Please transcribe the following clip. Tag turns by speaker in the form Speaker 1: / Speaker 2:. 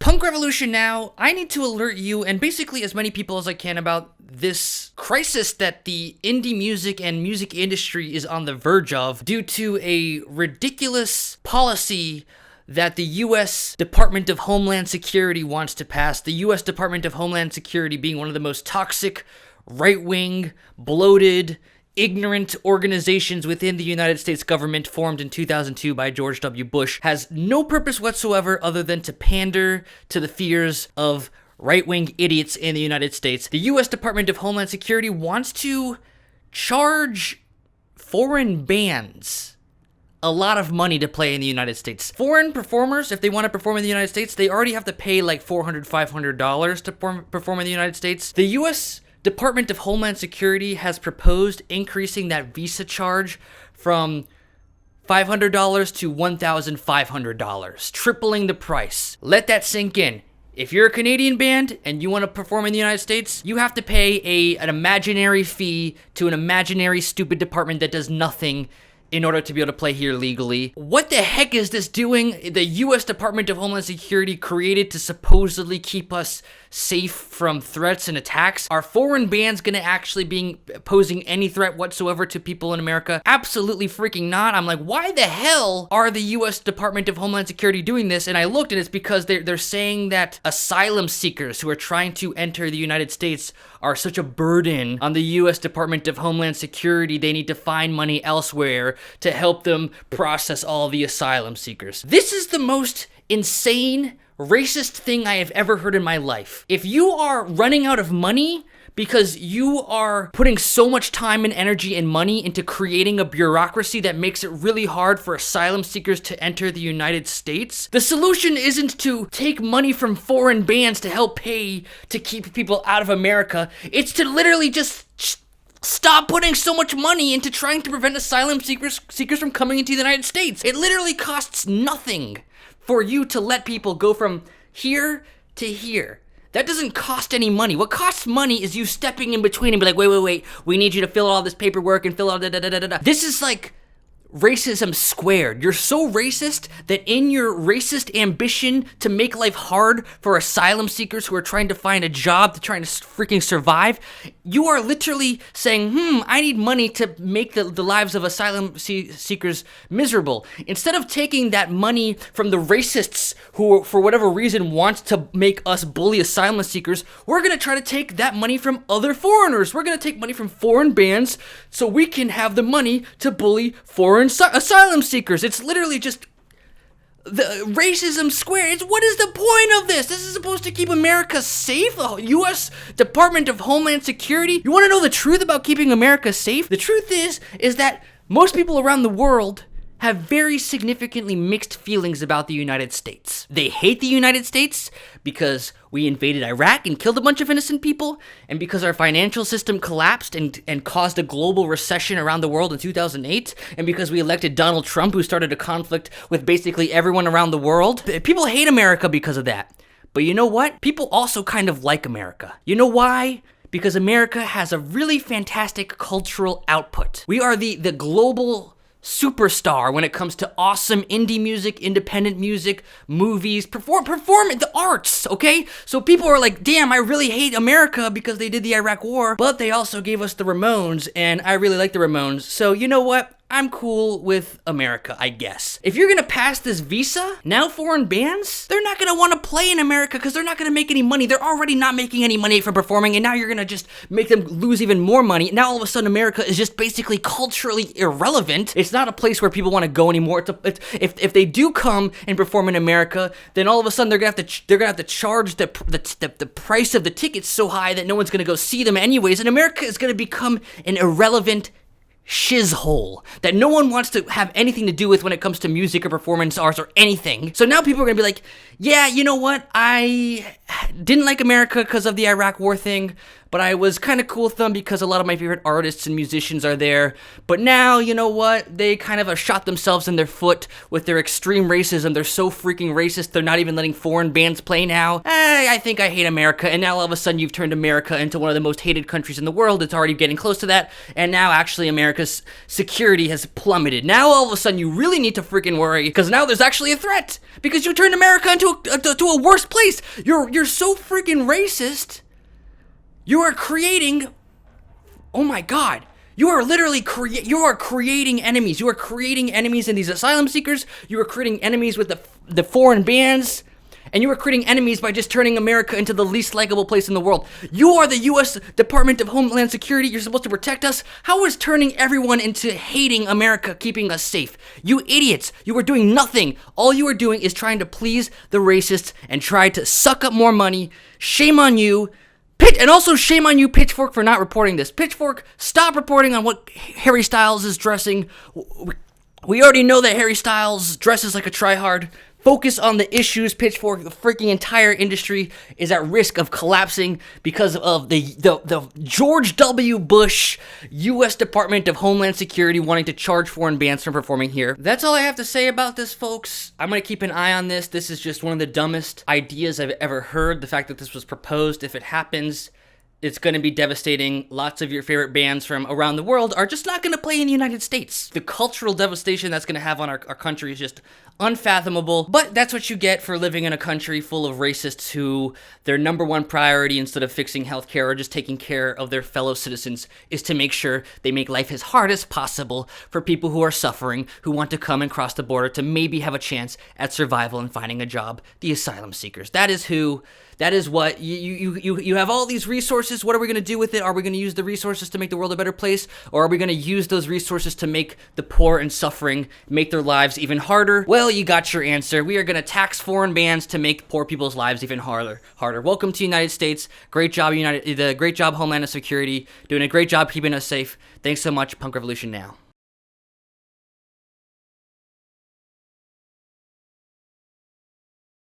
Speaker 1: Punk Revolution Now, I need to alert you and basically as many people as I can about this crisis that the indie music and music industry is on the verge of due to a ridiculous policy that the U.S. Department of Homeland Security wants to pass. The U.S. Department of Homeland Security being one of the most toxic, right-wing, bloated, ignorant organizations within the United States government, formed in 2002 by George W. Bush, has no purpose whatsoever other than to pander to the fears of right-wing idiots in the United States. The U.S. Department of Homeland Security wants to charge foreign bands a lot of money to play in the United States. Foreign performers, if they want to perform in the United States, they already have to pay like $400, $500 to perform in the United States. The U.S. Department of Homeland Security has proposed increasing that visa charge from $500 to $1,500, tripling the price. Let that sink in. If you're a Canadian band and you want to perform in the United States, you have to pay an imaginary fee to an imaginary stupid department that does nothing in order to be able to play here legally. What the heck is this doing? The U.S. Department of Homeland Security created to supposedly keep us safe from threats and attacks. Are foreign bands gonna actually be posing any threat whatsoever to people in America? Absolutely freaking not. I'm like, why the hell are the U.S. Department of Homeland Security doing this? And I looked and it's because they're saying that asylum seekers who are trying to enter the United States are such a burden on the U.S. Department of Homeland Security, they need to find money elsewhere to help them process all the asylum seekers. This is the most insane, racist thing I have ever heard in my life. If you are running out of money because you are putting so much time and energy and money into creating a bureaucracy that makes it really hard for asylum seekers to enter the United States, the solution isn't to take money from foreign bands to help pay to keep people out of America. It's to literally just stop putting so much money into trying to prevent asylum seekers from coming into the United States. It literally costs nothing for you to let people go from here to here. That doesn't cost any money. What costs money is you stepping in between and be like, wait, we need you to fill out all this paperwork and fill out da-da-da-da-da. This is like racism squared. You're so racist that in your racist ambition to make life hard for asylum seekers who are trying to find a job, to trying to freaking survive, you are literally saying, I need money to make the lives of asylum seekers miserable. Instead of taking that money from the racists who, for whatever reason, want to make us bully asylum seekers, we're going to try to take that money from other foreigners. We're going to take money from foreign bands so we can have the money to bully foreign asylum seekers. It's literally just the racism squared. What is the point of this? This is supposed to keep America safe. The U.S. Department of Homeland Security. You want to know the truth about keeping America safe? The truth is that most people around the world have very significantly mixed feelings about the United States. They hate the United States because we invaded Iraq and killed a bunch of innocent people, and because our financial system collapsed and caused a global recession around the world in 2008, and because we elected Donald Trump, who started a conflict with basically everyone around the world. People hate America because of that. But you know what? People also kind of like America. You know why? Because America has a really fantastic cultural output. We are the global superstar when it comes to awesome indie music, independent music, movies, perform the arts, okay? So people are like, damn, I really hate America because they did the Iraq War, but they also gave us the Ramones, and I really like the Ramones. So you know what? I'm cool with America, I guess. If you're gonna pass this visa, now foreign bands, they're not gonna wanna play in America because they're not gonna make any money. They're already not making any money from performing, and now you're gonna just make them lose even more money. Now all of a sudden America is just basically culturally irrelevant. It's not a place where people wanna go anymore. If they do come and perform in America, then all of a sudden they're gonna have to charge the price of the tickets so high that no one's gonna go see them anyways, and America is gonna become an irrelevant shizhole that no one wants to have anything to do with when it comes to music or performance arts or anything. So now people are gonna be like, yeah, you know what? I didn't like America because of the Iraq War thing, but I was kind of cool with them because a lot of my favorite artists and musicians are there. But now, you know what? They kind of have shot themselves in their foot with their extreme racism. They're so freaking racist, they're not even letting foreign bands play now. I think I hate America, and now all of a sudden you've turned America into one of the most hated countries in the world. It's already getting close to that, and now actually America's security has plummeted. Now all of a sudden you really need to freaking worry, because now there's actually a threat, because you turned America into a worse place. You're so freaking racist. You are creating, oh my god, you are literally creating enemies. You are creating enemies in these asylum seekers. You are creating enemies with the foreign bands. And you are creating enemies by just turning America into the least likable place in the world. You are the U.S. Department of Homeland Security. You're supposed to protect us. How is turning everyone into hating America keeping us safe? You idiots. You are doing nothing. All you are doing is trying to please the racists and try to suck up more money. Shame on you. And also shame on you, Pitchfork, for not reporting this. Pitchfork, stop reporting on what Harry Styles is dressing. We already know that Harry Styles dresses like a tryhard. Focus on the issues, Pitchfork. The freaking entire industry is at risk of collapsing because of the George W. Bush U.S. Department of Homeland Security wanting to charge foreign bands from performing here. That's all I have to say about this, folks. I'm going to keep an eye on this. This is just one of the dumbest ideas I've ever heard. The fact that this was proposed, if it happens, it's going to be devastating. Lots of your favorite bands from around the world are just not going to play in the United States. The cultural devastation that's going to have on our country is just unfathomable. But that's what you get for living in a country full of racists who their number one priority, instead of fixing healthcare or just taking care of their fellow citizens, is to make sure they make life as hard as possible for people who are suffering, who want to come and cross the border to maybe have a chance at survival and finding a job. The asylum seekers. That is what you have all these resources. What are we going to do with it? Are we going to use the resources to make the world a better place? Or are we going to use those resources to make the poor and suffering, make their lives even harder? Well, you got your answer. We are going to tax foreign bands to make poor people's lives even harder. Welcome to the United States. Great job, Great job, Homeland Security. Doing a great job keeping us safe. Thanks so much, Punk Revolution Now.